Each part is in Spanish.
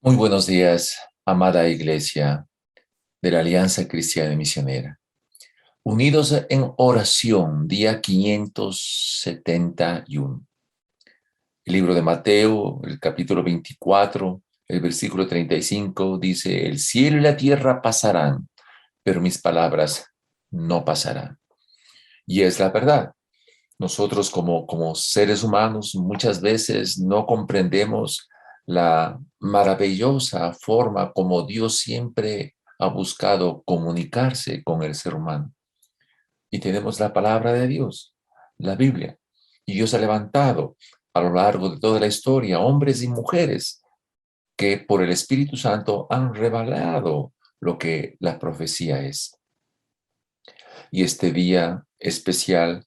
Muy buenos días, amada Iglesia de la Alianza Cristiana y Misionera. Unidos en oración, día 571. El libro de Mateo, el capítulo 24, el versículo 35, dice: el cielo y la tierra pasarán, pero mis palabras no pasarán. Y es la verdad. Nosotros como seres humanos muchas veces no comprendemos la maravillosa forma como Dios siempre ha buscado comunicarse con el ser humano. Y tenemos la palabra de Dios, la Biblia. Y Dios ha levantado a lo largo de toda la historia hombres y mujeres que por el Espíritu Santo han revelado lo que la profecía es. Y este día especial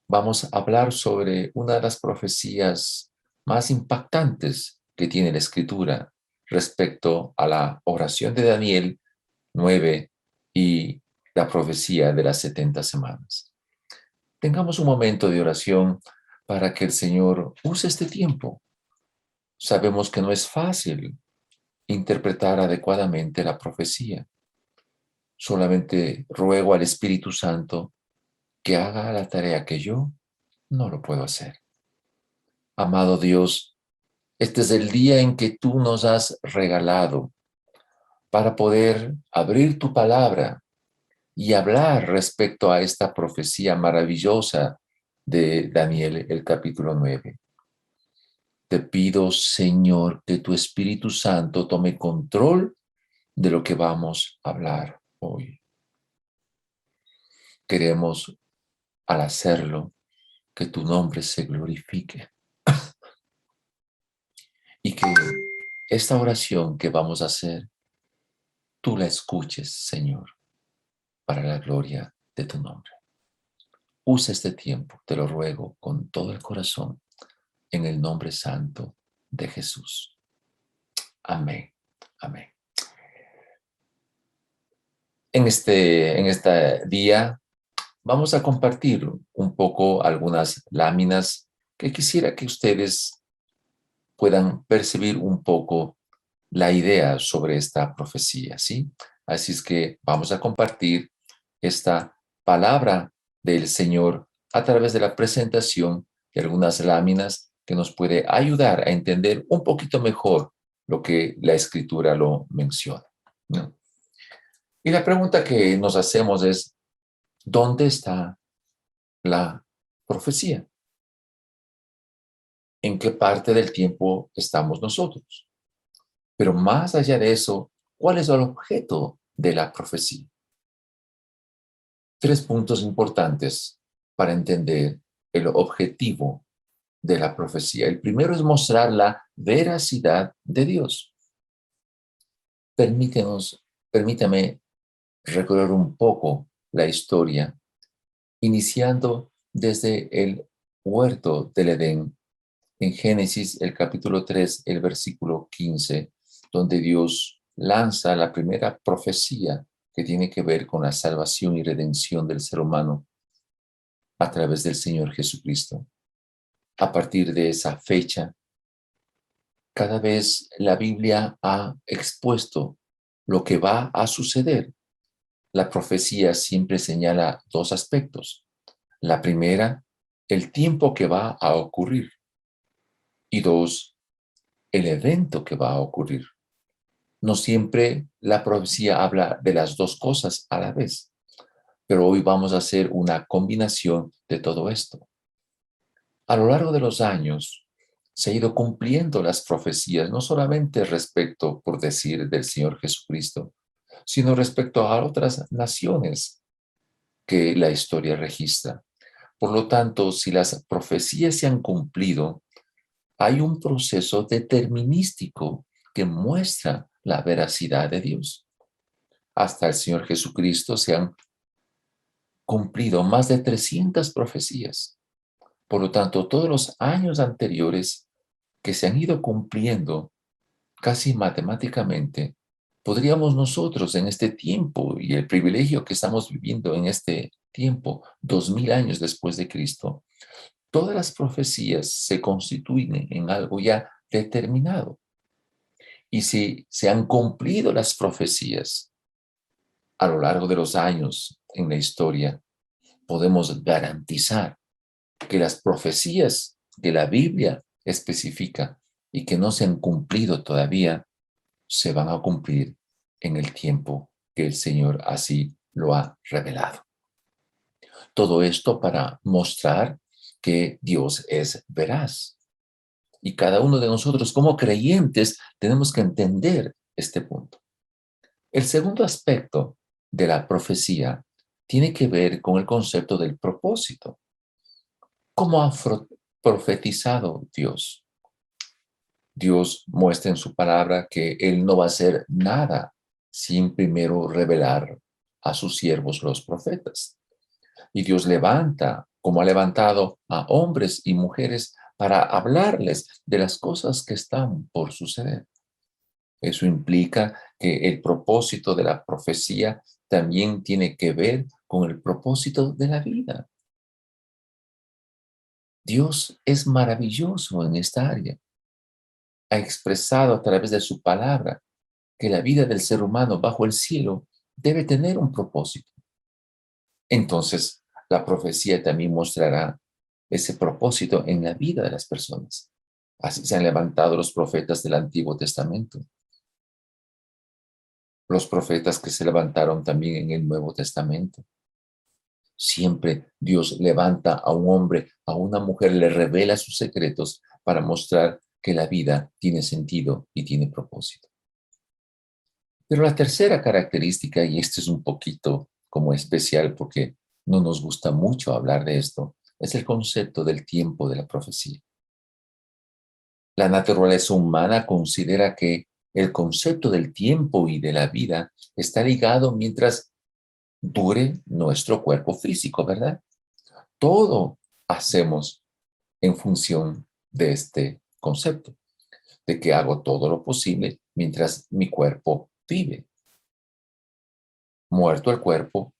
vamos a hablar sobre una de las profecías más impactantes que tiene la Escritura respecto a la oración de Daniel 9 y la profecía de las 70 semanas. Tengamos un momento de oración para que el Señor use este tiempo. Sabemos que no es fácil interpretar adecuadamente la profecía. Solamente ruego al Espíritu Santo que haga la tarea que yo no lo puedo hacer. Amado Dios, este es el día en que tú nos has regalado para poder abrir tu palabra y hablar respecto a esta profecía maravillosa de Daniel, el capítulo 9. Te pido, Señor, que tu Espíritu Santo tome control de lo que vamos a hablar hoy. Queremos, al hacerlo, que tu nombre se glorifique y que esta oración que vamos a hacer, tú la escuches, Señor, para la gloria de tu nombre. Usa este tiempo, te lo ruego, con todo el corazón, en el nombre santo de Jesús. Amén. Amén. En este día vamos a compartir un poco algunas láminas que quisiera que ustedes puedan percibir un poco la idea sobre esta profecía, ¿sí? Así es que vamos a compartir esta palabra del Señor a través de la presentación de algunas láminas que nos puede ayudar a entender un poquito mejor lo que la Escritura lo menciona, ¿no? Y la pregunta que nos hacemos es, ¿dónde está la profecía? ¿En qué parte del tiempo estamos nosotros? Pero más allá de eso, ¿cuál es el objeto de la profecía? Tres puntos importantes para entender el objetivo de la profecía. El primero es mostrar la veracidad de Dios. Permítame recorrer un poco la historia, iniciando desde el huerto del Edén, en Génesis, el capítulo 3, el versículo 15, donde Dios lanza la primera profecía que tiene que ver con la salvación y redención del ser humano a través del Señor Jesucristo. A partir de esa fecha, cada vez la Biblia ha expuesto lo que va a suceder. La profecía siempre señala dos aspectos. La primera, el tiempo que va a ocurrir. Y dos, el evento que va a ocurrir. No siempre la profecía habla de las dos cosas a la vez, pero hoy vamos a hacer una combinación de todo esto. A lo largo de los años se ha ido cumpliendo las profecías, no solamente respecto, por decir, del Señor Jesucristo, sino respecto a otras naciones que la historia registra. Por lo tanto, si las profecías se han cumplido, hay un proceso determinístico que muestra la veracidad de Dios. Hasta el Señor Jesucristo se han cumplido más de 300 profecías. Por lo tanto, todos los años anteriores que se han ido cumpliendo casi matemáticamente, podríamos nosotros en este tiempo y el privilegio que estamos viviendo en este tiempo, 2000 años después de Cristo, todas las profecías se constituyen en algo ya determinado. Y si se han cumplido las profecías a lo largo de los años en la historia, podemos garantizar que las profecías que la Biblia especifica y que no se han cumplido todavía, se van a cumplir en el tiempo que el Señor así lo ha revelado. Todo esto para mostrar que Dios es veraz. Y cada uno de nosotros como creyentes tenemos que entender este punto. El segundo aspecto de la profecía tiene que ver con el concepto del propósito. ¿Cómo ha profetizado Dios? Dios muestra en su palabra que Él no va a hacer nada sin primero revelar a sus siervos los profetas. Y Dios levanta, como ha levantado a hombres y mujeres para hablarles de las cosas que están por suceder. Eso implica que el propósito de la profecía también tiene que ver con el propósito de la vida. Dios es maravilloso en esta área. Ha expresado a través de su palabra que la vida del ser humano bajo el cielo debe tener un propósito. Entonces, la profecía también mostrará ese propósito en la vida de las personas. Así se han levantado los profetas del Antiguo Testamento, los profetas que se levantaron también en el Nuevo Testamento. Siempre Dios levanta a un hombre, a una mujer, le revela sus secretos para mostrar que la vida tiene sentido y tiene propósito. Pero la tercera característica, y este es un poquito como especial porque no nos gusta mucho hablar de esto, es el concepto del tiempo de la profecía. La naturaleza humana considera que el concepto del tiempo y de la vida está ligado mientras dure nuestro cuerpo físico, ¿verdad? Todo hacemos en función de este concepto, de que hago todo lo posible mientras mi cuerpo vive. Muerto el cuerpo,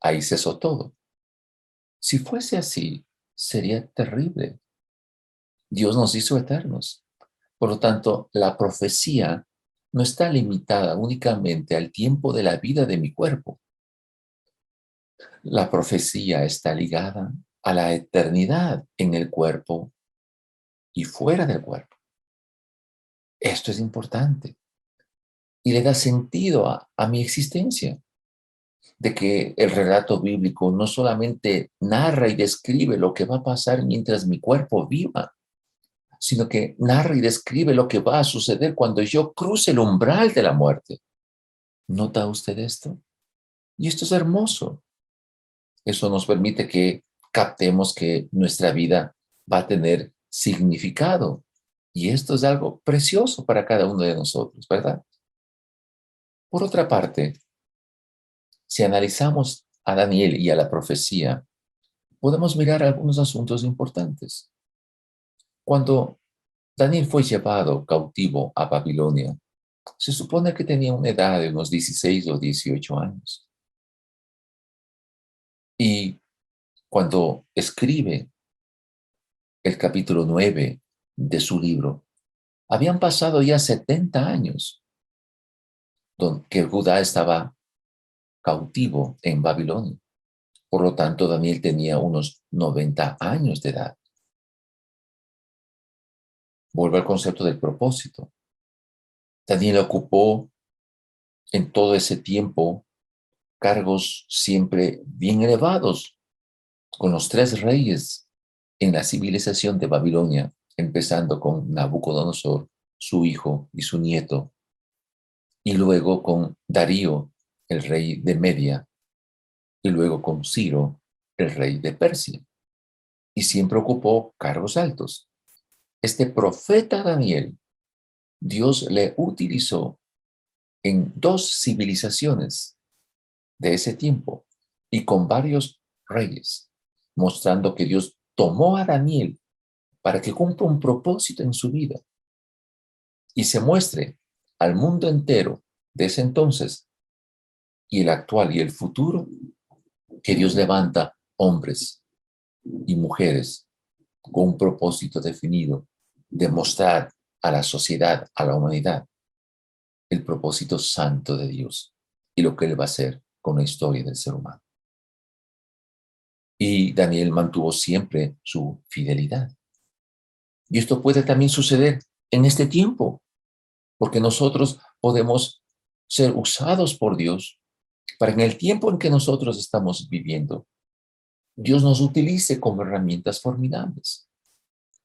ahí cesó todo. Si fuese así, sería terrible. Dios nos hizo eternos. Por lo tanto, la profecía no está limitada únicamente al tiempo de la vida de mi cuerpo. La profecía está ligada a la eternidad en el cuerpo y fuera del cuerpo. Esto es importante y le da sentido a mi existencia, de que el relato bíblico no solamente narra y describe lo que va a pasar mientras mi cuerpo viva, sino que narra y describe lo que va a suceder cuando yo cruce el umbral de la muerte. ¿Nota usted esto? Y esto es hermoso. Eso nos permite que captemos que nuestra vida va a tener significado. Y esto es algo precioso para cada uno de nosotros, ¿verdad? Por otra parte, si analizamos a Daniel y a la profecía, podemos mirar algunos asuntos importantes. Cuando Daniel fue llevado cautivo a Babilonia, se supone que tenía una edad de unos 16 o 18 años. Y cuando escribe el capítulo 9 de su libro, habían pasado ya 70 años que Judá estaba cautivo en Babilonia. Por lo tanto, Daniel tenía unos 90 años de edad. Vuelve al concepto del propósito. Daniel ocupó en todo ese tiempo cargos siempre bien elevados con los tres reyes en la civilización de Babilonia, empezando con Nabucodonosor, su hijo y su nieto, y luego con Darío, el rey de Media, y luego con Ciro, el rey de Persia. Y siempre ocupó cargos altos. Este profeta Daniel, Dios le utilizó en dos civilizaciones de ese tiempo y con varios reyes, mostrando que Dios tomó a Daniel para que cumpla un propósito en su vida y se muestre al mundo entero de ese entonces y el actual y el futuro, que Dios levanta hombres y mujeres con un propósito definido de mostrar a la sociedad, a la humanidad, el propósito santo de Dios y lo que Él va a hacer con la historia del ser humano. Y Daniel mantuvo siempre su fidelidad. Y esto puede también suceder en este tiempo, porque nosotros podemos ser usados por Dios para en el tiempo en que nosotros estamos viviendo, Dios nos utilice como herramientas formidables.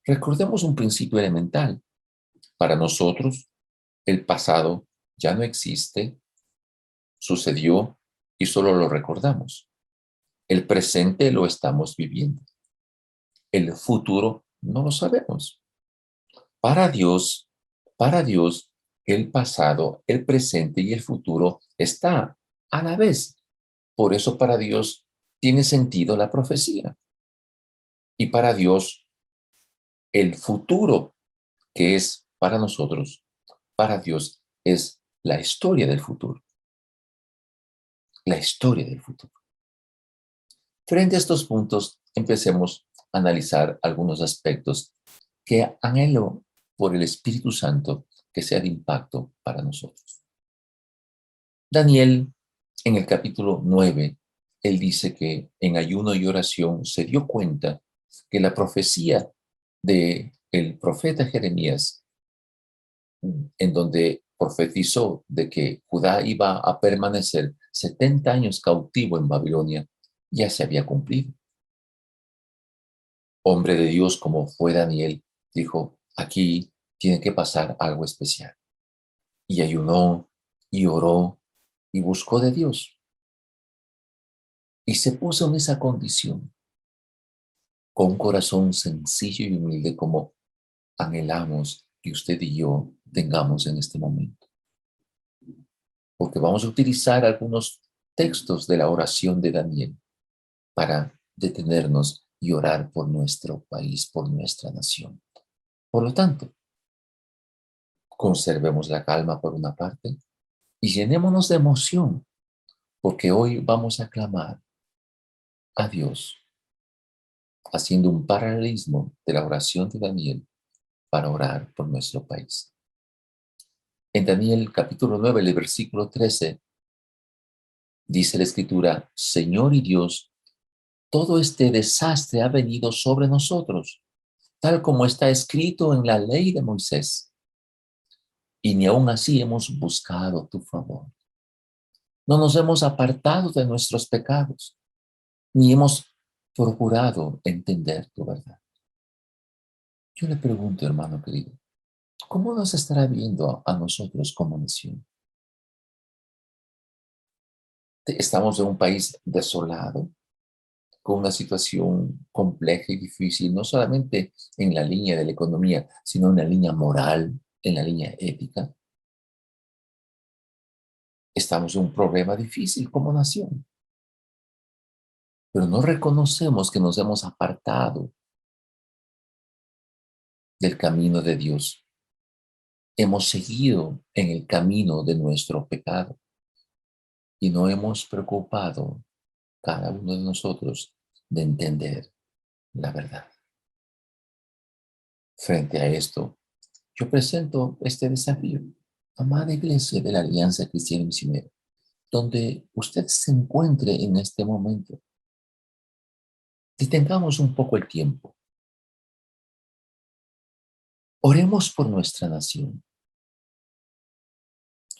Recordemos un principio elemental. Para nosotros, el pasado ya no existe, sucedió y solo lo recordamos. El presente lo estamos viviendo. El futuro no lo sabemos. Para Dios, para Dios, el pasado, el presente y el futuro está a la vez. Por eso para Dios tiene sentido la profecía. Y para Dios, el futuro, que es para nosotros, para Dios es la historia del futuro. La historia del futuro. Frente a estos puntos, empecemos a analizar algunos aspectos que anhelo por el Espíritu Santo que sea de impacto para nosotros. Daniel, en el capítulo 9, él dice que en ayuno y oración se dio cuenta que la profecía del profeta Jeremías, en donde profetizó de que Judá iba a permanecer 70 años cautivo en Babilonia, ya se había cumplido. Hombre de Dios como fue Daniel, dijo, aquí tiene que pasar algo especial. Y ayunó y oró y buscó de Dios. Y se puso en esa condición, con un corazón sencillo y humilde como anhelamos que usted y yo tengamos en este momento. Porque vamos a utilizar algunos textos de la oración de Daniel para detenernos y orar por nuestro país, por nuestra nación. Por lo tanto, conservemos la calma por una parte y llenémonos de emoción, porque hoy vamos a clamar a Dios, haciendo un paralelismo de la oración de Daniel para orar por nuestro país. En Daniel capítulo 9, el versículo 13, dice la Escritura, Señor y Dios, todo este desastre ha venido sobre nosotros, tal como está escrito en la ley de Moisés, y ni aun así hemos buscado tu favor. No nos hemos apartado de nuestros pecados, ni hemos procurado entender tu verdad. Yo le pregunto, hermano querido, ¿cómo nos estará viendo a nosotros como nación? Estamos en un país desolado, con una situación compleja y difícil, no solamente en la línea de la economía, sino en la línea moral, en la línea ética. Estamos en un problema difícil como nación, pero no reconocemos que nos hemos apartado del camino de Dios. Hemos seguido en el camino de nuestro pecado y no hemos preocupado cada uno de nosotros de entender la verdad. Frente a esto, yo presento este desafío, amada Iglesia de la Alianza Cristiana y Misionera, donde usted se encuentre en este momento. Detengamos un poco el tiempo. Oremos por nuestra nación.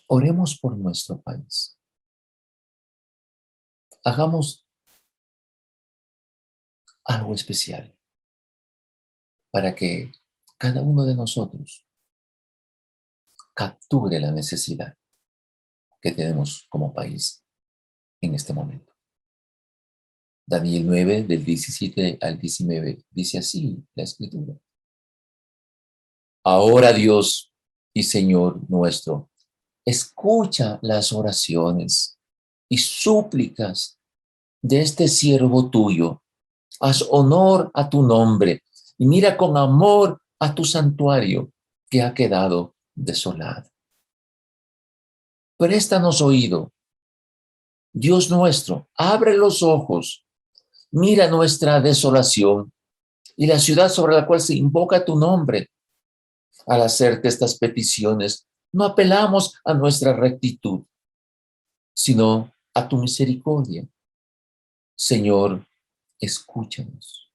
Oremos por nuestro país. Hagamos algo especial para que cada uno de nosotros capture la necesidad que tenemos como país en este momento. Daniel 9, del 17 al 19, dice así la Escritura. Ahora Dios y Señor nuestro, escucha las oraciones y súplicas de este siervo tuyo. Haz honor a tu nombre y mira con amor a tu santuario que ha quedado desolado. Préstanos oído. Dios nuestro, abre los ojos, mira nuestra desolación y la ciudad sobre la cual se invoca tu nombre. Al hacerte estas peticiones, no apelamos a nuestra rectitud, sino a tu misericordia. Señor, escúchanos.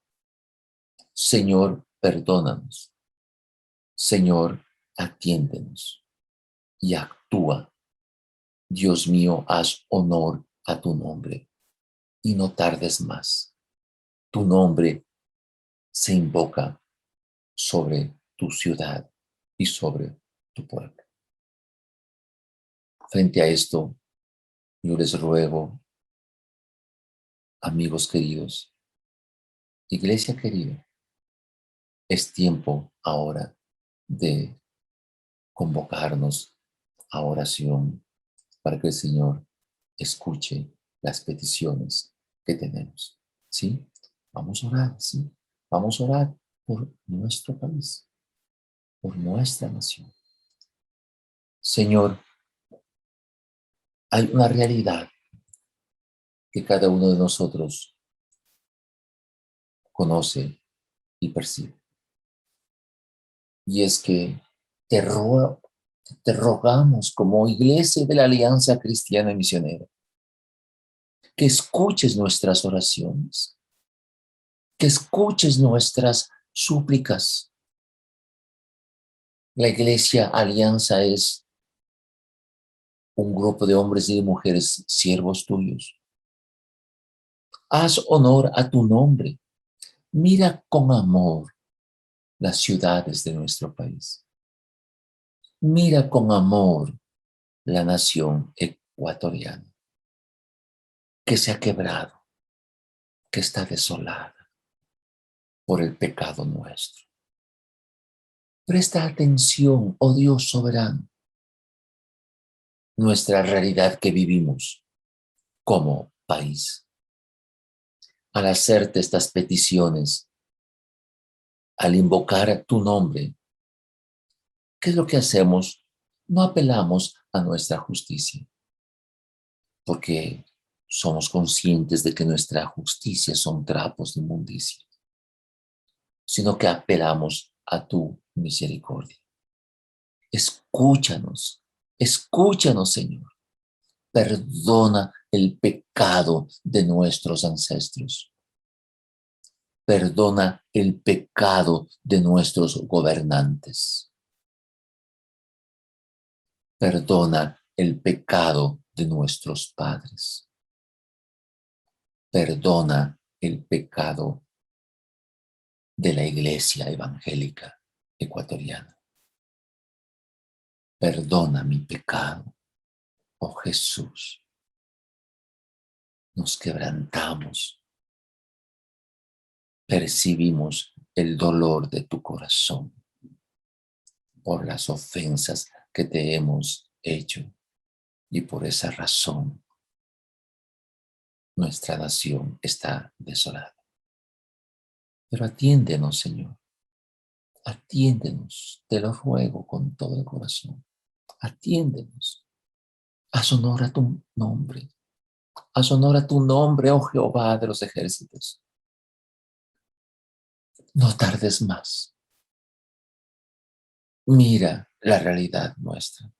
Señor, perdónanos. Señor, atiéndenos y actúa. Dios mío, haz honor a tu nombre y no tardes más. Tu nombre se invoca sobre tu ciudad y sobre tu pueblo. Frente a esto, yo les ruego, amigos queridos, iglesia querida, es tiempo ahora de convocarnos a oración para que el Señor escuche las peticiones que tenemos. ¿Sí? Vamos a orar, ¿sí? Vamos a orar por nuestro país, por nuestra nación. Señor, hay una realidad que cada uno de nosotros conoce y percibe. Y es que te, ro te rogamos como Iglesia de la Alianza Cristiana y Misionera que escuches nuestras oraciones, que escuches nuestras súplicas. La Iglesia Alianza es un grupo de hombres y de mujeres siervos tuyos. Haz honor a tu nombre. Mira con amor las ciudades de nuestro país. Mira con amor la nación ecuatoriana que se ha quebrado, que está desolada por el pecado nuestro. Presta atención, oh Dios soberano, nuestra realidad que vivimos como país. Al hacerte estas peticiones, al invocar tu nombre, ¿qué es lo que hacemos? No apelamos a nuestra justicia, porque somos conscientes de que nuestra justicia son trapos de inmundicia, sino que apelamos a tu misericordia. Escúchanos, escúchanos, Señor. Perdona el pecado de nuestros ancestros. Perdona el pecado de nuestros gobernantes. Perdona el pecado de nuestros padres. Perdona el pecado de la Iglesia Evangélica Ecuatoriana. Perdona mi pecado, oh Jesús. Nos quebrantamos, percibimos el dolor de tu corazón por las ofensas que te hemos hecho y por esa razón nuestra nación está desolada. Pero atiéndenos, Señor, atiéndenos, te lo ruego con todo el corazón, atiéndenos, haz honor a tu nombre, haz honor a tu nombre, oh Jehová de los ejércitos. No tardes más, mira la realidad nuestra.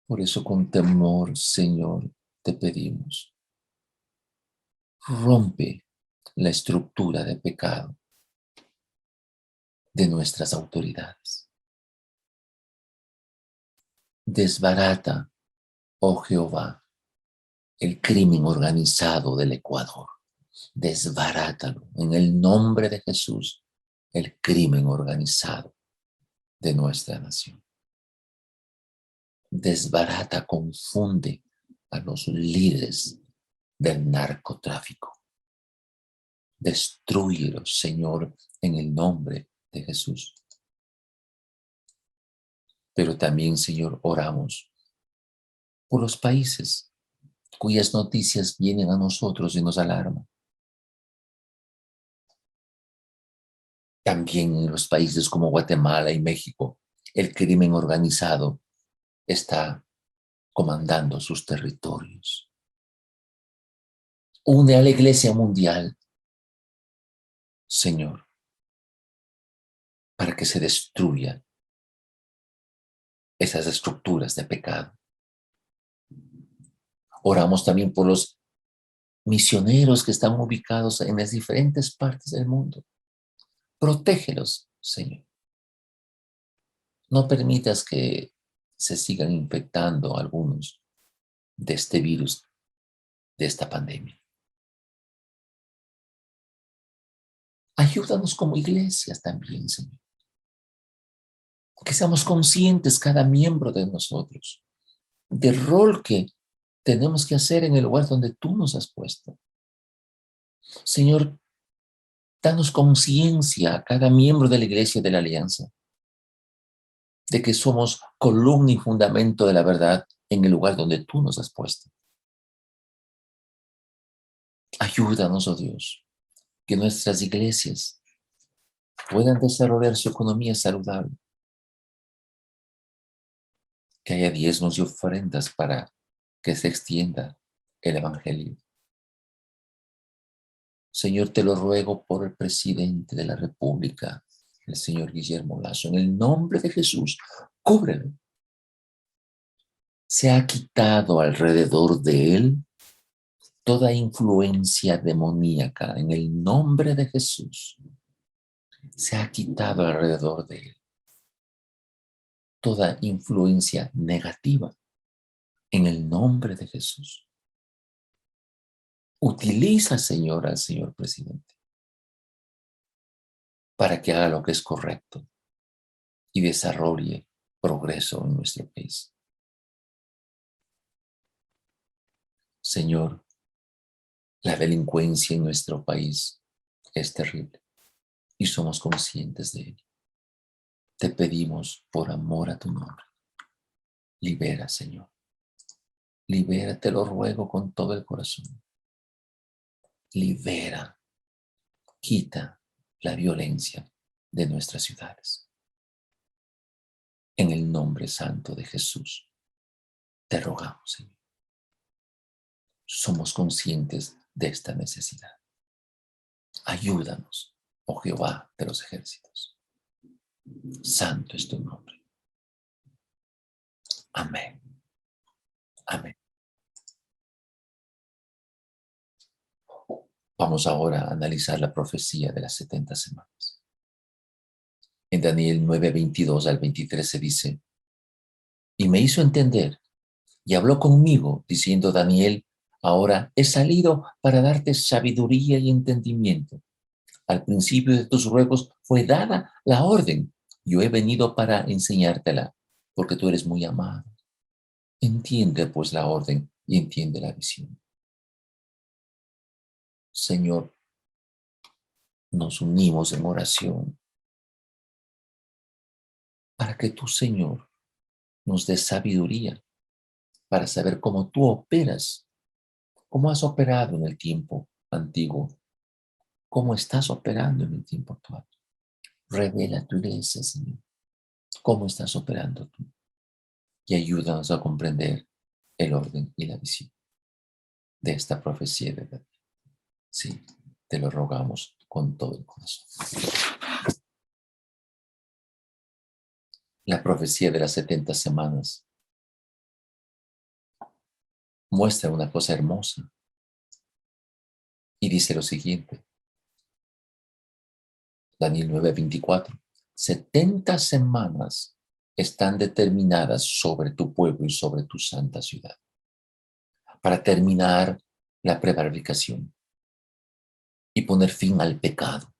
Por eso con temor, Señor, te pedimos, rompe la estructura de pecado de nuestras autoridades. Desbarata, oh Jehová, el crimen organizado del Ecuador. Desbarátalo en el nombre de Jesús, el crimen organizado de nuestra nación. Desbarata, confunde a los líderes del narcotráfico. Destrúyelos, Señor, en el nombre de Jesús. Pero también, Señor, oramos por los países cuyas noticias vienen a nosotros y nos alarman. También en los países como Guatemala y México, el crimen organizado está comandando sus territorios. Une a la Iglesia mundial, Señor, para que se destruyan esas estructuras de pecado. Oramos también por los misioneros que están ubicados en las diferentes partes del mundo. Protégelos, Señor. No permitas que se sigan infectando algunos de este virus, de esta pandemia. Ayúdanos como iglesias también, Señor. Que seamos conscientes cada miembro de nosotros del rol que tenemos que hacer en el lugar donde tú nos has puesto. Señor, danos conciencia a cada miembro de la iglesia de la alianza de que somos columna y fundamento de la verdad en el lugar donde tú nos has puesto. Ayúdanos, oh Dios, que nuestras iglesias puedan desarrollar su economía saludable, que haya diezmos y ofrendas para que se extienda el evangelio. Señor, te lo ruego por el presidente de la República, el señor Guillermo Lasso, en el nombre de Jesús, cúbrelo. Se ha quitado alrededor de él toda influencia demoníaca en el nombre de Jesús. Se ha quitado alrededor de él toda influencia negativa en el nombre de Jesús. Utiliza, Señor, al señor presidente para que haga lo que es correcto y desarrolle progreso en nuestro país. Señor, la delincuencia en nuestro país es terrible y somos conscientes de ello. Te pedimos por amor a tu nombre. Libera, Señor. Libera, te lo ruego con todo el corazón. Libera, quita la violencia de nuestras ciudades. En el nombre santo de Jesús, te rogamos, Señor. Somos conscientes de esta necesidad. Ayúdanos, oh Jehová de los ejércitos. Santo es tu nombre. Amén. Amén. Vamos ahora a analizar la profecía de las 70 semanas. En Daniel 9, 22 al 23 se dice, y me hizo entender y habló conmigo, diciendo Daniel, ahora he salido para darte sabiduría y entendimiento. Al principio de tus ruegos fue dada la orden. Yo he venido para enseñártela, porque tú eres muy amado. Entiende pues la orden y entiende la visión. Señor, nos unimos en oración para que tú, Señor, nos des sabiduría para saber cómo tú operas, cómo has operado en el tiempo antiguo, cómo estás operando en el tiempo actual. Revela tu iglesia, Señor, cómo estás operando tú y ayúdanos a comprender el orden y la visión de esta profecía de David. Sí, te lo rogamos con todo el corazón. La profecía de las 70 semanas muestra una cosa hermosa y dice lo siguiente. Daniel 9:24. 70 semanas están determinadas sobre tu pueblo y sobre tu santa ciudad para terminar la prevaricación y poner fin al pecado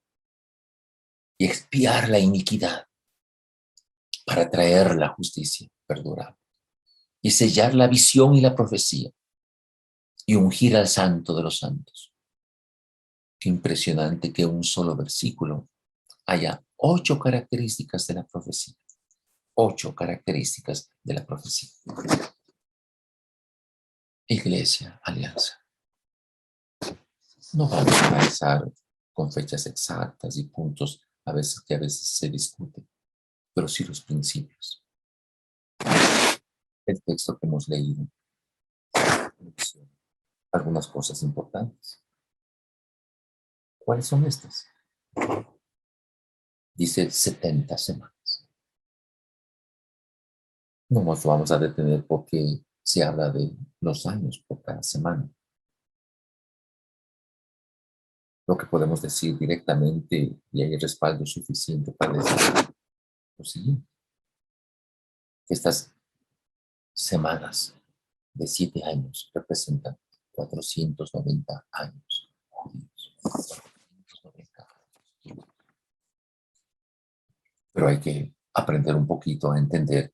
y expiar la iniquidad para traer la justicia perdurable y sellar la visión y la profecía y ungir al santo de los santos. Qué impresionante que un solo versículo haya 8 características de la profecía. 8 características de la profecía. Iglesia, alianza. No vamos a analizar con fechas exactas y puntos a veces se discuten, pero sí los principios. El texto que hemos leído menciona algunas cosas importantes. ¿Cuáles son estas? Dice 70 semanas. No nos vamos a detener porque se habla de los años por cada semana. Lo que podemos decir directamente, y hay respaldo suficiente para decir lo siguiente: estas semanas de 7 años representan 490 años judíos. 490 años. Pero hay que aprender un poquito a entender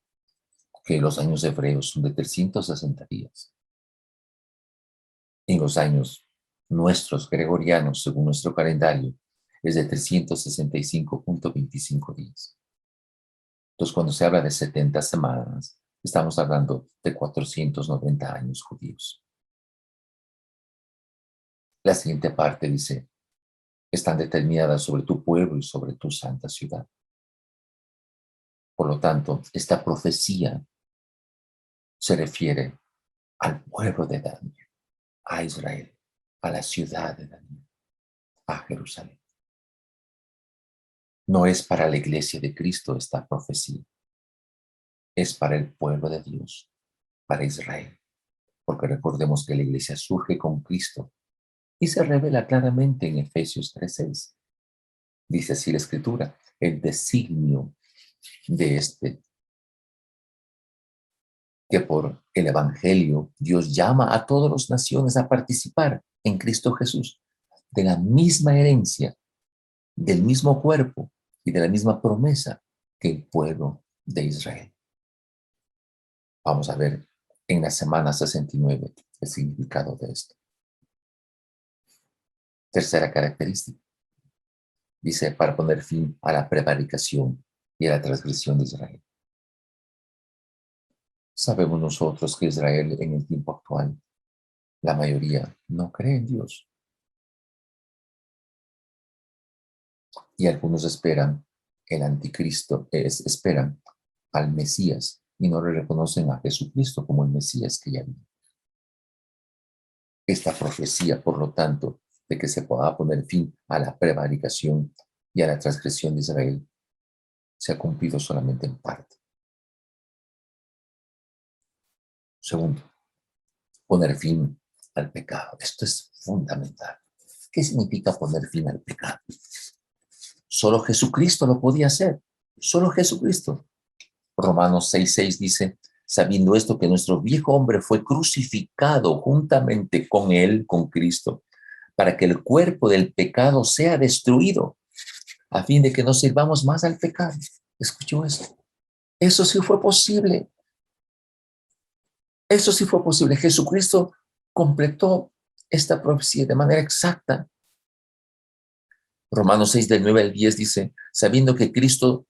que los años hebreos son de 360 días. En los años nuestros gregorianos, según nuestro calendario, es de 365.25 días. Entonces, cuando se habla de 70 semanas, estamos hablando de 490 años judíos. La siguiente parte dice: están determinadas sobre tu pueblo y sobre tu santa ciudad. Por lo tanto, esta profecía se refiere al pueblo de Daniel, a Israel, a la ciudad de Daniel, a Jerusalén. No es para la iglesia de Cristo esta profecía, es para el pueblo de Dios, para Israel, porque recordemos que la iglesia surge con Cristo y se revela claramente en Efesios 3:6. Dice así la Escritura: el designio de que por el Evangelio Dios llama a todas las naciones a participar en Cristo Jesús, de la misma herencia, del mismo cuerpo y de la misma promesa que el pueblo de Israel. Vamos a ver en la semana 69 el significado de esto. Tercera característica. Dice: para poner fin a la prevaricación y a la transgresión de Israel. Sabemos nosotros que Israel en el tiempo actual, la mayoría no cree en Dios. Y algunos esperan el anticristo, esperan al Mesías y no le reconocen a Jesucristo como el Mesías que ya vino. Esta profecía, por lo tanto, de que se pueda poner fin a la prevaricación y a la transgresión de Israel, se ha cumplido solamente en parte. Segundo, poner fin al pecado. Esto es fundamental. ¿Qué significa poner fin al pecado? Solo Jesucristo lo podía hacer. Solo Jesucristo. Romanos 6:6 dice: sabiendo esto, que nuestro viejo hombre fue crucificado juntamente con él, con Cristo, para que el cuerpo del pecado sea destruido, a fin de que no sirvamos más al pecado. ¿Escuchó eso? Eso sí fue posible. Eso sí fue posible. Jesucristo completó esta profecía de manera exacta. Romanos 6, del 9 al 10 dice: sabiendo que Cristo,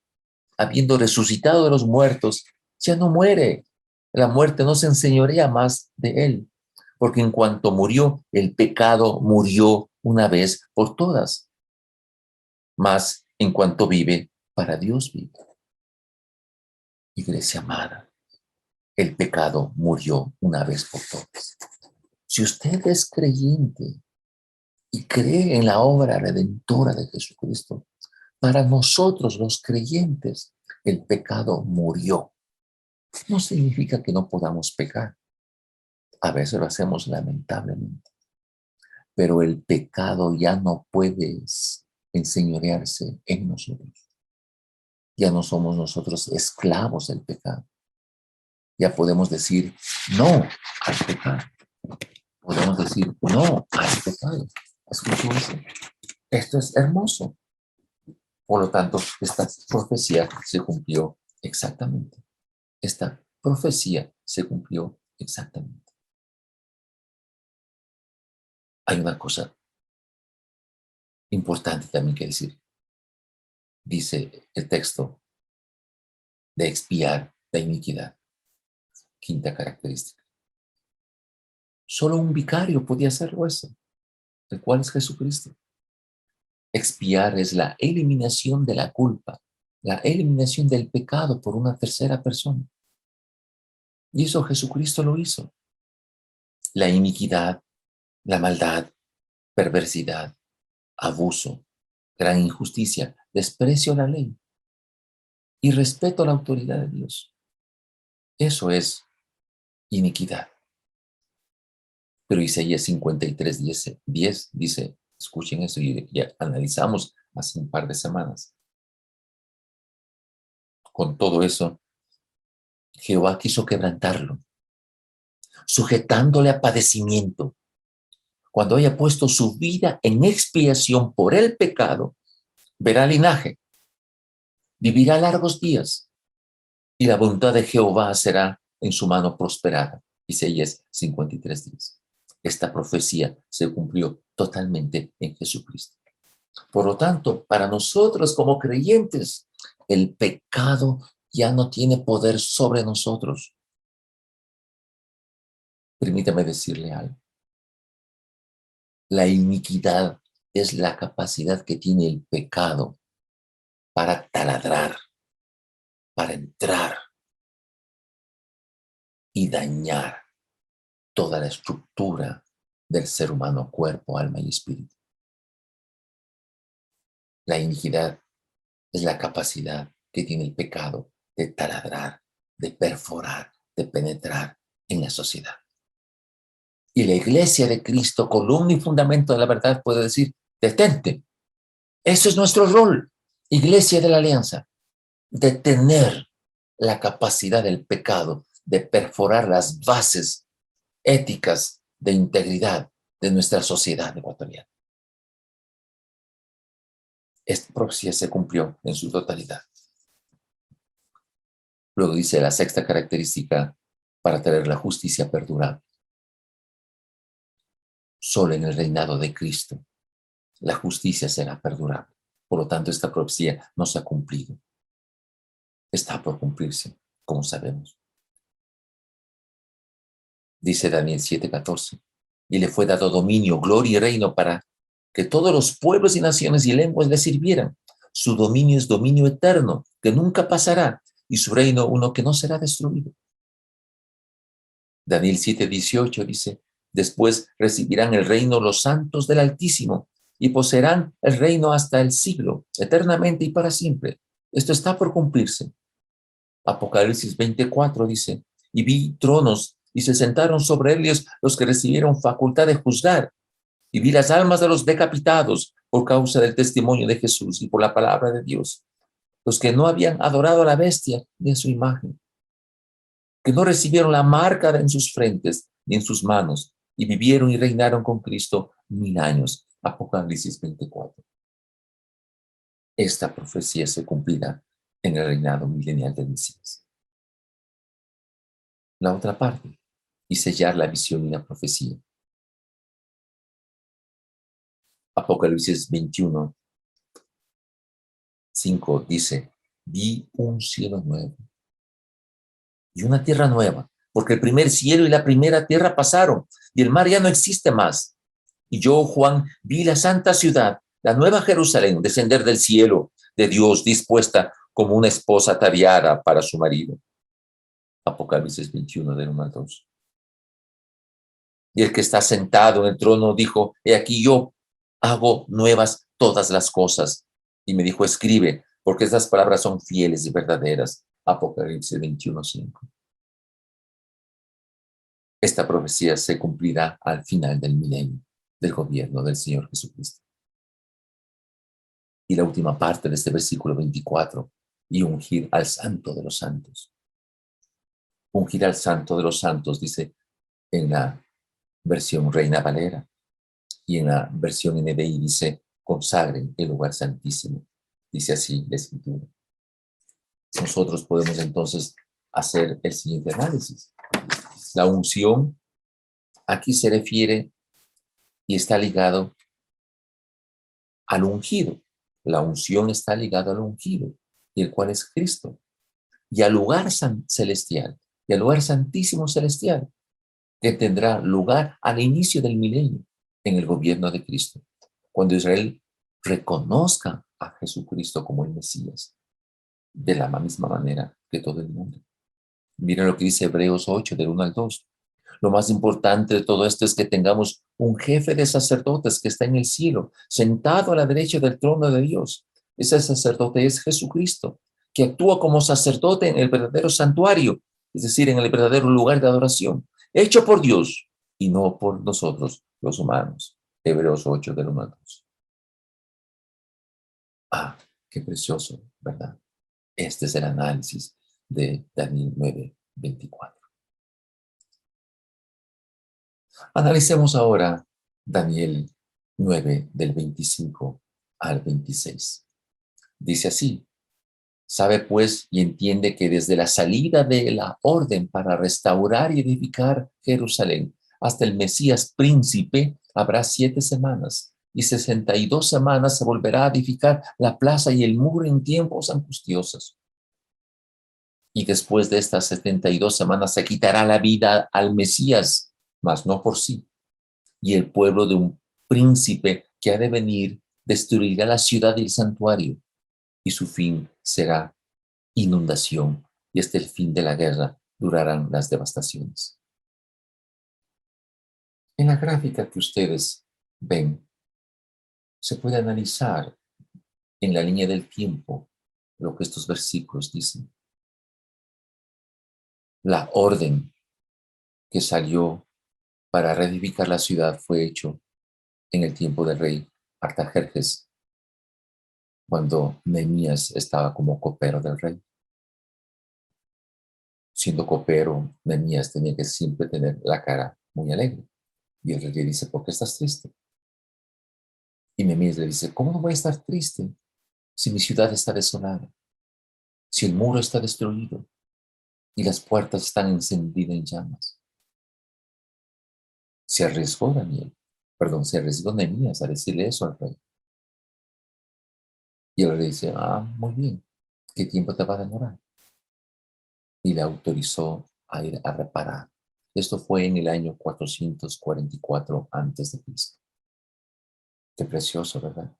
habiendo resucitado de los muertos, ya no muere. La muerte no se enseñorea más de él, porque en cuanto murió, el pecado murió una vez por todas. Mas en cuanto vive, para Dios vive. Iglesia amada, el pecado murió una vez por todas. Si usted es creyente y cree en la obra redentora de Jesucristo, para nosotros los creyentes, el pecado murió. No significa que no podamos pecar. A veces lo hacemos lamentablemente. Pero el pecado ya no puede enseñorearse en nosotros. Ya no somos nosotros esclavos del pecado. Ya podemos decir no al pecado. Podemos decir no al pecado. ¿Escuchó eso? Esto es hermoso. Por lo tanto, esta profecía se cumplió exactamente. Esta profecía se cumplió exactamente. Hay una cosa importante también que decir. Dice el texto de expiar la iniquidad. Quinta característica. Solo un vicario podía hacerlo eso. ¿El cual es Jesucristo? Expiar es la eliminación de la culpa, la eliminación del pecado por una tercera persona. Y eso Jesucristo lo hizo. La iniquidad, la maldad, perversidad, abuso, Gran injusticia, desprecio a la ley y respeto a la autoridad de Dios. Eso es iniquidad. Pero Isaías 53, 10 dice, escuchen eso y ya analizamos hace un par de semanas. Con todo eso, Jehová quiso quebrantarlo, sujetándole a padecimiento. Cuando haya puesto su vida en expiación por el pecado, verá linaje, vivirá largos días, y la voluntad de Jehová será en su mano prosperada. Isaías 53:10. Esta profecía se cumplió totalmente en Jesucristo. Por lo tanto, para nosotros como creyentes, el pecado ya no tiene poder sobre nosotros. Permítame decirle algo. La iniquidad es la capacidad que tiene el pecado para taladrar, para entrar y dañar toda la estructura del ser humano, cuerpo, alma y espíritu. La iniquidad es la capacidad que tiene el pecado de taladrar, de perforar, de penetrar en la sociedad. Y la iglesia de Cristo, columna y fundamento de la verdad, puede decir, detente. Eso es nuestro rol, iglesia de la alianza, detener la capacidad del pecado de perforar las bases éticas de integridad de nuestra sociedad ecuatoriana. Esta profecía se cumplió en su totalidad. Luego dice la sexta característica para traer la justicia perdurable. Solo en el reinado de Cristo la justicia será perdurable. Por lo tanto, esta profecía no se ha cumplido. Está por cumplirse, como sabemos. Dice Daniel 7:14. Y le fue dado dominio, gloria y reino para que todos los pueblos y naciones y lenguas le sirvieran. Su dominio es dominio eterno, que nunca pasará, y su reino uno que no será destruido. Daniel 7:18 dice, después recibirán el reino los santos del Altísimo y poseerán el reino hasta el siglo, eternamente y para siempre. Esto está por cumplirse. Apocalipsis 24 dice, y vi tronos y se sentaron sobre ellos los que recibieron facultad de juzgar, y vi las almas de los decapitados por causa del testimonio de Jesús y por la palabra de Dios, los que no habían adorado a la bestia ni a su imagen, que no recibieron la marca en sus frentes ni en sus manos, y vivieron y reinaron con Cristo 1000 años. Apocalipsis 24. Esta profecía se cumplirá en el reinado milenial del Mesías. La otra parte, y sellar la visión y la profecía. Apocalipsis 21:5 dice, vi un cielo nuevo y una tierra nueva, porque el primer cielo y la primera tierra pasaron, y el mar ya no existe más. Y yo, Juan, vi la santa ciudad, la nueva Jerusalén, descender del cielo de Dios, dispuesta como una esposa ataviada para su marido. Apocalipsis 21, del 1 al 2. Y el que está sentado en el trono dijo, he aquí yo hago nuevas todas las cosas. Y me dijo, escribe, porque estas palabras son fieles y verdaderas. Apocalipsis 21:5. Esta profecía se cumplirá al final del milenio del gobierno del Señor Jesucristo. Y la última parte de este versículo 24, y ungir al santo de los santos. Ungir al santo de los santos, dice en la versión Reina Valera, y en la versión NBI dice, consagren el lugar santísimo. Dice así la Escritura. Nosotros podemos entonces hacer el siguiente análisis. La unción aquí se refiere y está ligado al ungido. La unción está ligada al ungido, y el cual es Cristo, y al lugar celestial, y al lugar santísimo celestial, que tendrá lugar al inicio del milenio en el gobierno de Cristo, cuando Israel reconozca a Jesucristo como el Mesías, de la misma manera que todo el mundo. Miren lo que dice Hebreos 8, del 1 al 2. Lo más importante de todo esto es que tengamos un jefe de sacerdotes que está en el cielo, sentado a la derecha del trono de Dios. Ese sacerdote es Jesucristo, que actúa como sacerdote en el verdadero santuario, es decir, en el verdadero lugar de adoración, hecho por Dios y no por nosotros, los humanos. Hebreos 8, del 1 al 2. Ah, qué precioso, ¿verdad? Este es el análisis de Daniel 9:24. Analicemos ahora Daniel 9, del 25 al 26. Dice así: sabe pues y entiende que desde la salida de la orden para restaurar y edificar Jerusalén hasta el Mesías príncipe habrá 7 semanas, y 62 semanas se volverá a edificar la plaza y el muro en tiempos angustiosos. Y después de estas 72 semanas se quitará la vida al Mesías, mas no por sí. Y el pueblo de un príncipe que ha de venir destruirá la ciudad y el santuario, y su fin será inundación, y hasta el fin de la guerra durarán las devastaciones. En la gráfica que ustedes ven, se puede analizar en la línea del tiempo lo que estos versículos dicen. La orden que salió para reedificar la ciudad fue hecho en el tiempo del rey Artajerjes, cuando Nehemías estaba como copero del rey. Siendo copero, Nehemías tenía que siempre tener la cara muy alegre. Y el rey le dice: ¿por qué estás triste? Y Nehemías le dice: ¿cómo no voy a estar triste si mi ciudad está desolada, si el muro está destruido y las puertas están encendidas en llamas? Se arriesgó Nehemías a decirle eso al rey. Y el rey dice: muy bien, ¿qué tiempo te va a demorar? Y le autorizó a ir a reparar. Esto fue en el año 444 antes de Cristo. Qué precioso, ¿verdad?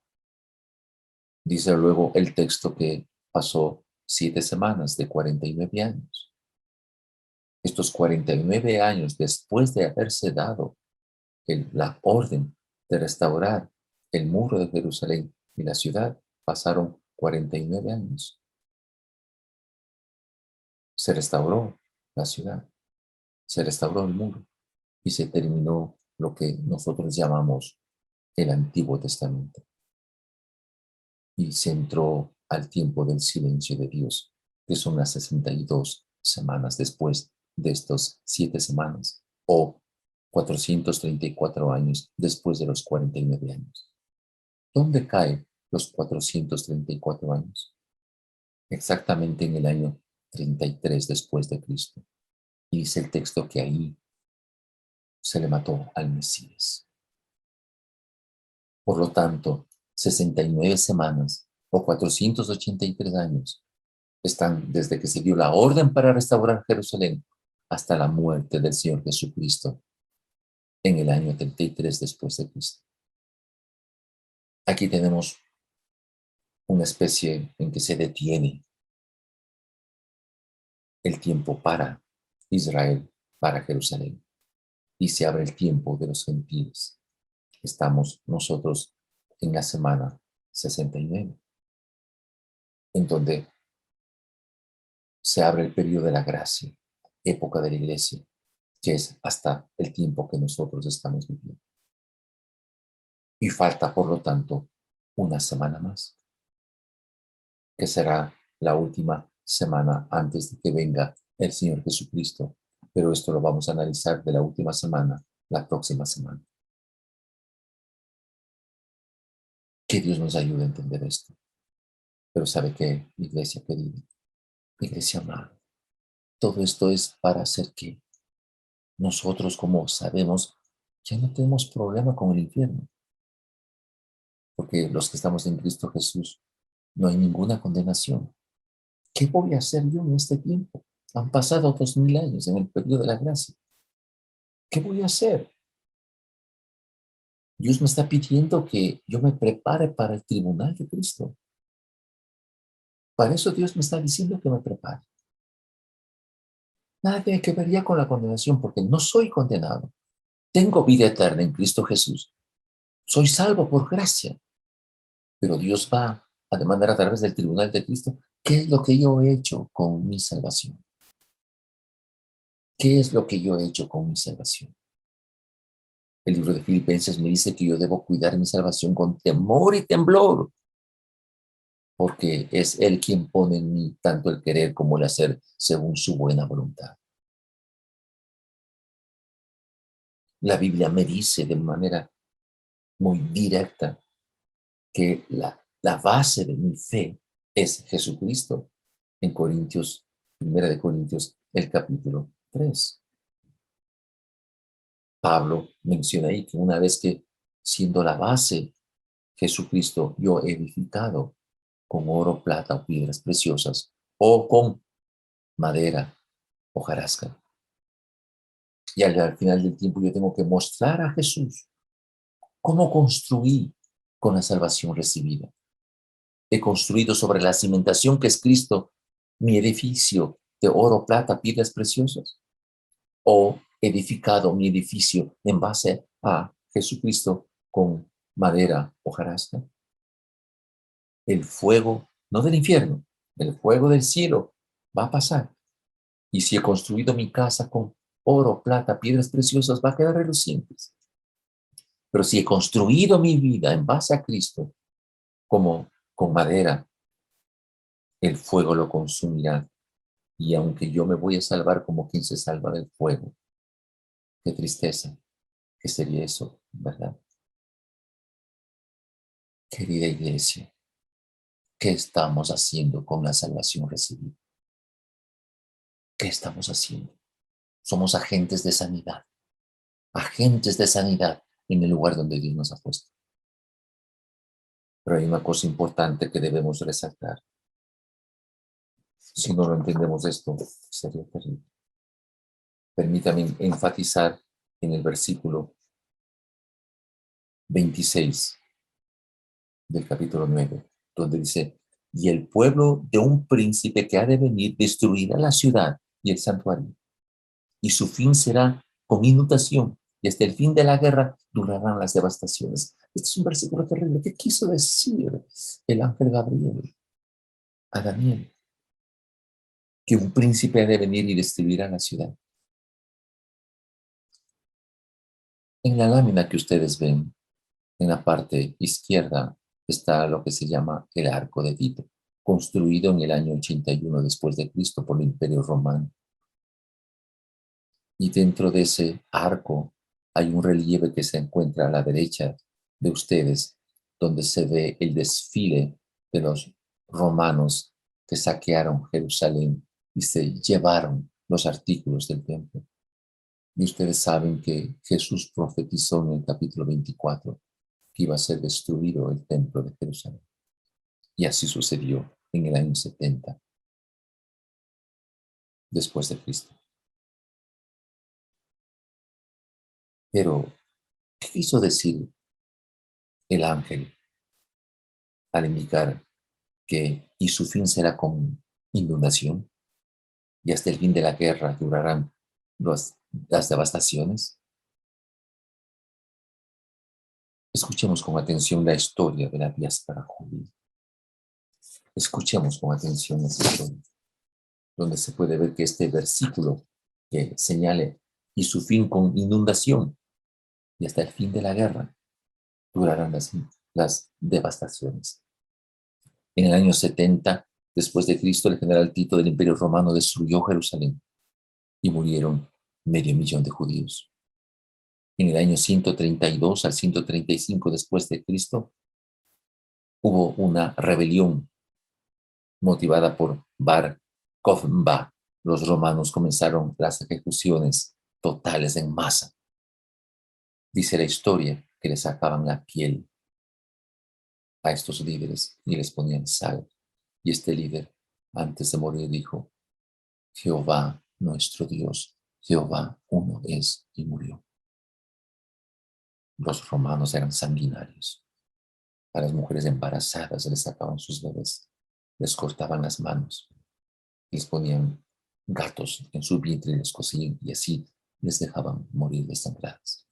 Dice luego el texto que pasó 7 semanas de 49 años. Estos 49 años después de haberse dado la orden de restaurar el muro de Jerusalén y la ciudad, pasaron 49 años. Se restauró la ciudad, se restauró el muro y se terminó lo que nosotros llamamos el Antiguo Testamento. Y se entró al tiempo del silencio de Dios, que son las 62 semanas después de estos 7 semanas, o 434 años después de los 49 años. ¿Dónde caen los 434 años? Exactamente en el año 33 después de Cristo. Y dice el texto que ahí se le mató al Mesías. Por lo tanto, 69 semanas o 483 años están desde que se dio la orden para restaurar Jerusalén hasta la muerte del Señor Jesucristo en el año 33 después de Cristo. Aquí tenemos una especie en que se detiene el tiempo para Israel, para Jerusalén, y se abre el tiempo de los gentiles. Estamos nosotros en la semana 69, en donde se abre el periodo de la gracia, época de la iglesia, que es hasta el tiempo que nosotros estamos viviendo. Y falta, por lo tanto, una semana más, que será la última semana antes de que venga el Señor Jesucristo. Pero esto lo vamos a analizar de la última semana, la próxima semana. Que Dios nos ayude a entender esto. Pero ¿sabe qué, iglesia querida? Iglesia amada, todo esto es para hacer que nosotros, como sabemos, ya no tenemos problema con el infierno. Porque los que estamos en Cristo Jesús, no hay ninguna condenación. ¿Qué voy a hacer yo en este tiempo? Han pasado 2000 años en el periodo de la gracia. ¿Qué voy a hacer? Dios me está pidiendo que yo me prepare para el tribunal de Cristo. Para eso Dios me está diciendo que me prepare. Nada tiene que ver ya con la condenación, porque no soy condenado. Tengo vida eterna en Cristo Jesús. Soy salvo por gracia. Pero Dios va a demandar a través del tribunal de Cristo, ¿qué es lo que yo he hecho con mi salvación? ¿Qué es lo que yo he hecho con mi salvación? El libro de Filipenses me dice que yo debo cuidar mi salvación con temor y temblor, porque es Él quien pone en mí tanto el querer como el hacer según su buena voluntad. La Biblia me dice de manera muy directa que la base de mi fe es Jesucristo. En Corintios, Primera de Corintios, el capítulo 3. Pablo menciona ahí que una vez que siendo la base Jesucristo, yo he edificado con oro, plata o piedras preciosas o con madera, hojarasca. Y al final del tiempo yo tengo que mostrar a Jesús cómo construí con la salvación recibida. He construido sobre la cimentación que es Cristo mi edificio de oro, plata, piedras preciosas. O edificado mi edificio en base a Jesucristo con madera, hojarasca. El fuego, no del infierno, el fuego del cielo va a pasar. Y si he construido mi casa con oro, plata, piedras preciosas, va a quedar relucientes. Pero si he construido mi vida en base a Cristo, como con madera, el fuego lo consumirá. Y aunque yo me voy a salvar como quien se salva del fuego, qué tristeza, ¿qué sería eso, verdad? Querida iglesia, ¿qué estamos haciendo con la salvación recibida? ¿Qué estamos haciendo? Somos agentes de sanidad en el lugar donde Dios nos ha puesto. Pero hay una cosa importante que debemos resaltar. Si no lo entendemos esto, sería terrible. Permítame enfatizar en el versículo 26 del capítulo 9, donde dice, y el pueblo de un príncipe que ha de venir destruirá la ciudad y el santuario, y su fin será con inundación, y hasta el fin de la guerra durarán las devastaciones. Este es un versículo terrible. ¿Qué quiso decir el ángel Gabriel a Daniel? Que un príncipe ha de venir y destruirá la ciudad. En la lámina que ustedes ven, en la parte izquierda, está lo que se llama el Arco de Tito, construido en el año 81 después de Cristo por el Imperio Romano. Y dentro de ese arco hay un relieve que se encuentra a la derecha de ustedes, donde se ve el desfile de los romanos que saquearon Jerusalén y se llevaron los artículos del templo. Y ustedes saben que Jesús profetizó en el capítulo 24 que iba a ser destruido el templo de Jerusalén. Y así sucedió en el año 70 después de Cristo. Pero, ¿qué quiso decir el ángel al indicar que y su fin será con inundación y hasta el fin de la guerra durarán las devastaciones? Escuchemos con atención la historia de la diáspora judía. Escuchemos con atención esa historia, donde se puede ver que este versículo que señale y su fin con inundación y hasta el fin de la guerra durarán las devastaciones. En el año 70 después de Cristo, el general Tito del Imperio Romano destruyó Jerusalén y murieron 500.000 de judíos. En el año 132 al 135 después de Cristo, hubo una rebelión motivada por Bar Kokhba. Los romanos comenzaron las ejecuciones totales en masa. Dice la historia que le sacaban la piel a estos líderes y les ponían sal. Y este líder, antes de morir, dijo, Jehová, nuestro Dios, Jehová uno es, y murió. Los romanos eran sanguinarios. A las mujeres embarazadas les sacaban sus bebés, les cortaban las manos, les ponían gatos en su vientre y les cosían y así les dejaban morir desangradas.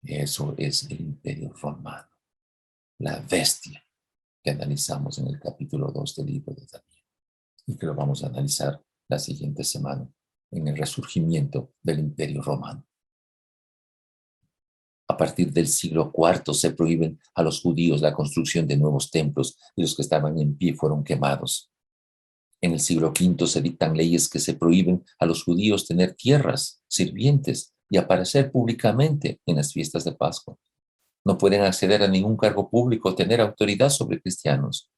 Eso es el Imperio Romano, la bestia que analizamos en el capítulo 2 del libro de Daniel y que lo vamos a analizar la siguiente semana en el resurgimiento del Imperio Romano. A partir del siglo IV se prohíben a los judíos la construcción de nuevos templos y los que estaban en pie fueron quemados. En el siglo V se dictan leyes que se prohíben a los judíos tener tierras, sirvientes y aparecer públicamente en las fiestas de Pascua. No pueden acceder a ningún cargo público o tener autoridad sobre cristianos.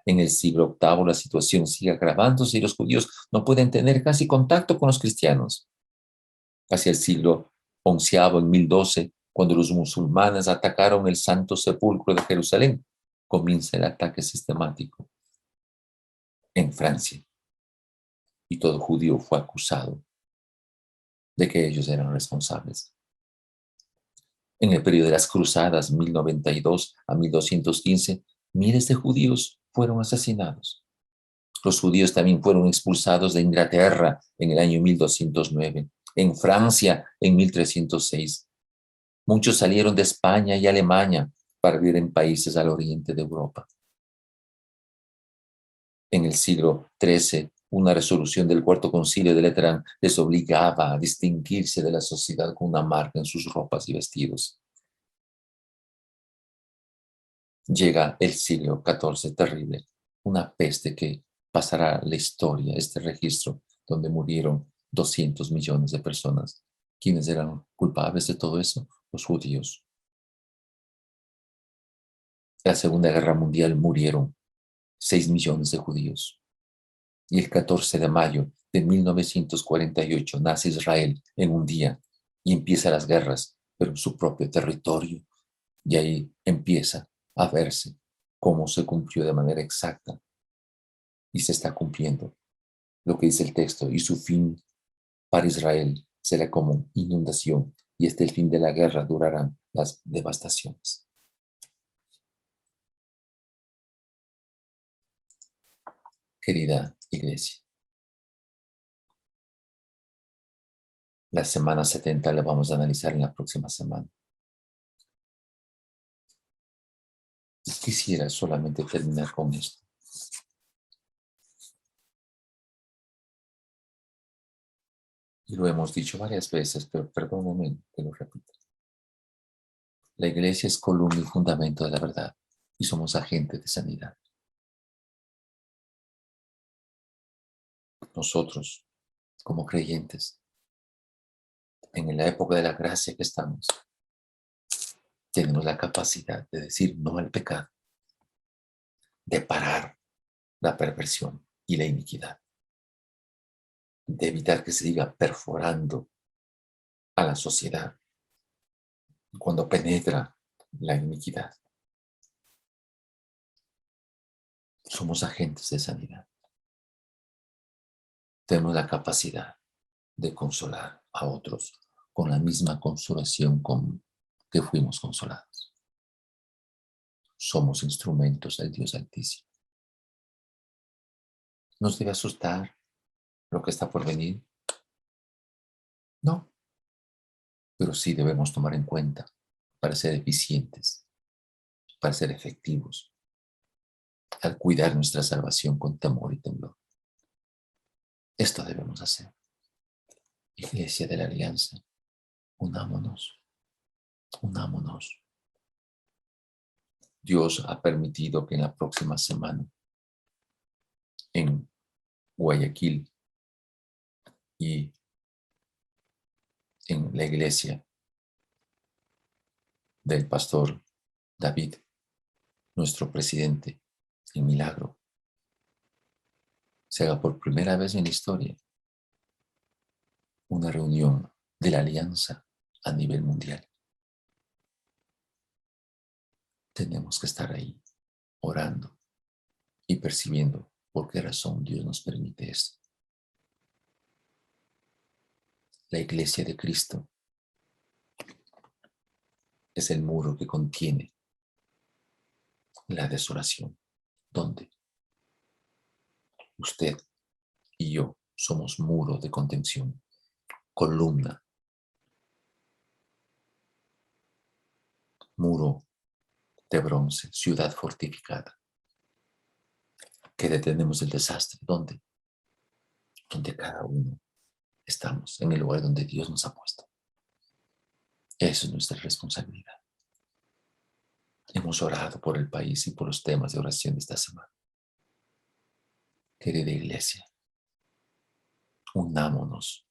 En el siglo VIII la situación sigue agravándose y los judíos no pueden tener casi contacto con los cristianos. Hacia el siglo XI, en 1012, cuando los musulmanes atacaron el Santo Sepulcro de Jerusalén, comienza el ataque sistemático en Francia y todo judío fue acusado de que ellos eran responsables. En el periodo de las Cruzadas, 1092 a 1215, miles de judíos fueron asesinados. Los judíos también fueron expulsados de Inglaterra en el año 1209, en Francia en 1306. Muchos salieron de España y Alemania para vivir en países al oriente de Europa. En el siglo XIII, una resolución del Cuarto Concilio de Letrán les obligaba a distinguirse de la sociedad con una marca en sus ropas y vestidos. Llega el siglo XIV terrible, una peste que pasará a la historia, este registro donde murieron 200 millones de personas. ¿Quiénes eran culpables de todo eso? Los judíos. En la Segunda Guerra Mundial murieron 6 millones de judíos. Y el 14 de mayo de 1948 nace Israel en un día y empiezan las guerras, pero en su propio territorio. Y ahí empieza a verse cómo se cumplió de manera exacta y se está cumpliendo lo que dice el texto. Y su fin para Israel será como inundación y hasta el fin de la guerra durarán las devastaciones. Querida iglesia, la semana 70 la vamos a analizar en la próxima semana. Quisiera solamente terminar con esto. Y lo hemos dicho varias veces, pero perdóname que lo repita. La iglesia es columna y fundamento de la verdad y somos agentes de sanidad. Nosotros, como creyentes, en la época de la gracia que estamos, tenemos la capacidad de decir no al pecado, de parar la perversión y la iniquidad, de evitar que se siga perforando a la sociedad cuando penetra la iniquidad. Somos agentes de sanidad. Tenemos la capacidad de consolar a otros con la misma consolación con que fuimos consolados. Somos instrumentos del Dios Altísimo. ¿Nos debe asustar lo que está por venir? No, pero sí debemos tomar en cuenta para ser eficientes, para ser efectivos, al cuidar nuestra salvación con temor y temblor. Esto debemos hacer. Iglesia de la Alianza, unámonos, unámonos. Dios ha permitido que en la próxima semana, en Guayaquil y en la iglesia del pastor David, nuestro presidente, en Milagro, se haga por primera vez en la historia una reunión de la alianza a nivel mundial. Tenemos que estar ahí, orando y percibiendo por qué razón Dios nos permite esto. La iglesia de Cristo es el muro que contiene la desolación, donde usted y yo somos muro de contención, columna muro de bronce, ciudad fortificada, que detenemos el desastre. ¿Dónde? Donde cada uno estamos, en el lugar donde Dios nos ha puesto. Eso es nuestra responsabilidad. Hemos orado por el país y por los temas de oración de esta semana. Querida iglesia, unámonos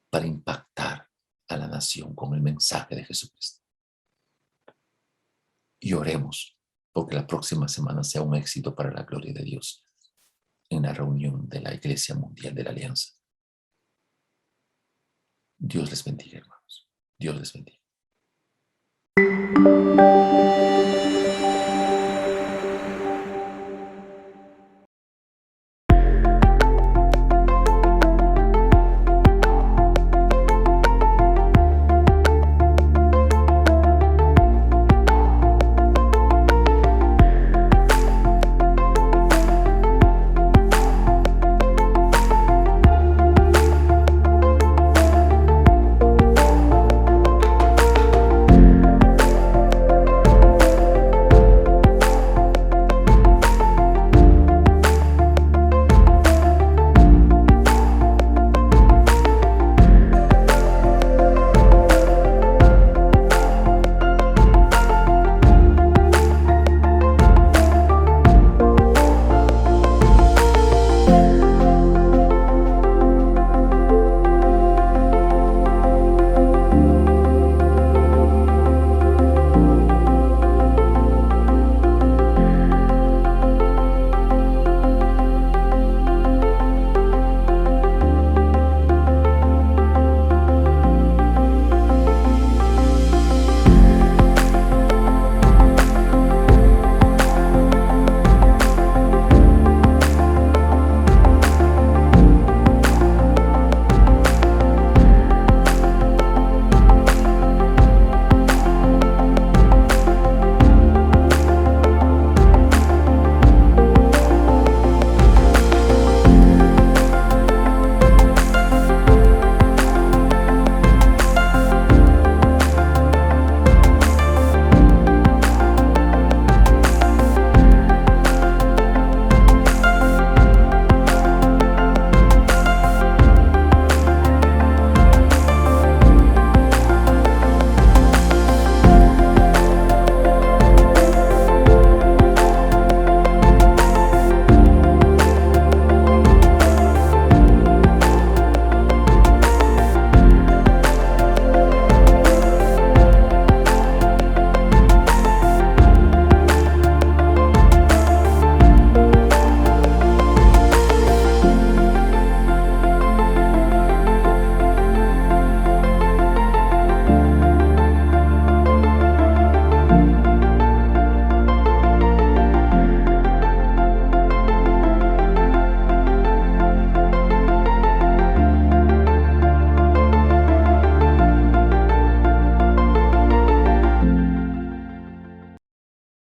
para impactar a la nación con el mensaje de Jesucristo. Y oremos porque la próxima semana sea un éxito para la gloria de Dios en la reunión de la Iglesia Mundial de la Alianza. Dios les bendiga, hermanos. Dios les bendiga.